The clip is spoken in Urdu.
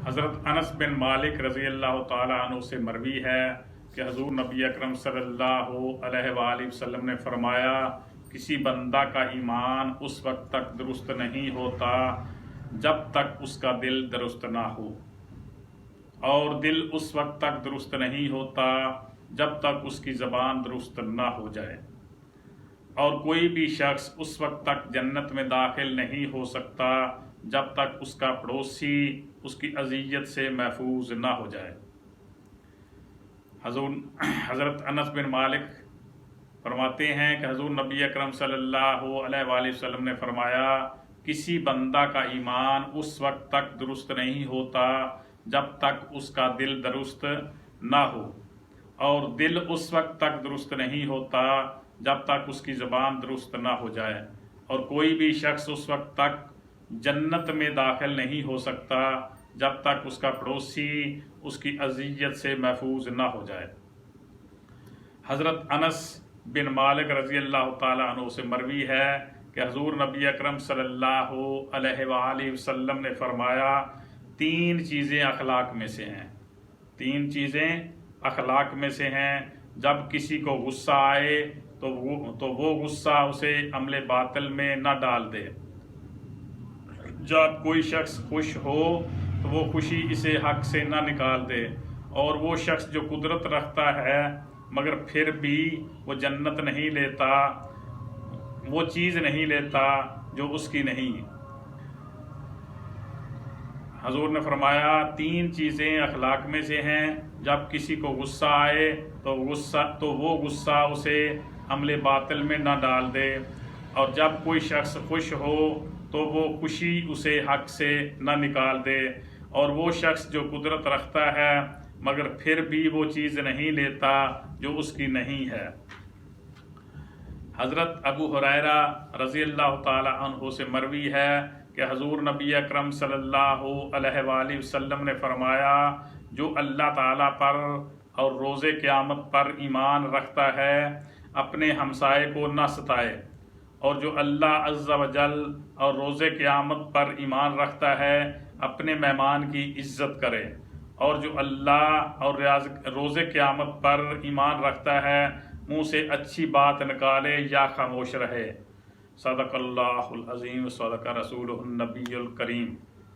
حضرت انس بن مالک رضی اللہ تعالیٰ عنہ سے مروی ہے کہ حضور نبی اکرم صلی اللہ علیہ وآلہ وسلم نے فرمایا، کسی بندہ کا ایمان اس وقت تک درست نہیں ہوتا جب تک اس کا دل درست نہ ہو، اور دل اس وقت تک درست نہیں ہوتا جب تک اس کی زبان درست نہ ہو جائے، اور کوئی بھی شخص اس وقت تک جنت میں داخل نہیں ہو سکتا جب تک اس کا پڑوسی اس کی اذیت سے محفوظ نہ ہو جائے۔ حضرت انس بن مالک فرماتے ہیں کہ حضور نبی اکرم صلی اللہ علیہ وآلہ وسلم نے فرمایا، کسی بندہ کا ایمان اس وقت تک درست نہیں ہوتا جب تک اس کا دل درست نہ ہو، اور دل اس وقت تک درست نہیں ہوتا جب تک اس کی زبان درست نہ ہو جائے، اور کوئی بھی شخص اس وقت تک جنت میں داخل نہیں ہو سکتا جب تک اس کا پڑوسی اس کی اذیت سے محفوظ نہ ہو جائے۔ حضرت انس بن مالک رضی اللہ تعالیٰ عنہ سے مروی ہے کہ حضور نبی اکرم صلی اللہ علیہ وآلہ وسلم نے فرمایا، تین چیزیں اخلاق میں سے ہیں، تین چیزیں اخلاق میں سے ہیں، جب کسی کو غصہ آئے تو وہ غصہ اسے عمل باطل میں نہ ڈال دے، جب کوئی شخص خوش ہو تو وہ خوشی اسے حق سے نہ نکال دے، اور وہ شخص جو قدرت رکھتا ہے مگر پھر بھی وہ جنت نہیں لیتا، وہ چیز نہیں لیتا جو اس کی نہیں۔ حضور نے فرمایا، تین چیزیں اخلاق میں سے ہیں، جب کسی کو غصہ آئے تو وہ غصہ اسے عمل باطل میں نہ ڈال دے، اور جب کوئی شخص خوش ہو تو وہ خوشی اسے حق سے نہ نکال دے، اور وہ شخص جو قدرت رکھتا ہے مگر پھر بھی وہ چیز نہیں لیتا جو اس کی نہیں ہے۔ حضرت ابو ہریرہ رضی اللہ تعالی عنہ سے مروی ہے کہ حضور نبی اکرم صلی اللہ علیہ وآلہ وسلم نے فرمایا، جو اللہ تعالیٰ پر اور روز قیامت پر ایمان رکھتا ہے اپنے ہمسائے کو نہ ستائے، اور جو اللہ عز و جل اور روز قیامت پر ایمان رکھتا ہے اپنے مہمان کی عزت کرے، اور جو اللہ اور روز قیامت پر ایمان رکھتا ہے منہ سے اچھی بات نکالے یا خاموش رہے۔ صدق اللہ العظیم، صدق رسولہ النبی الکریم۔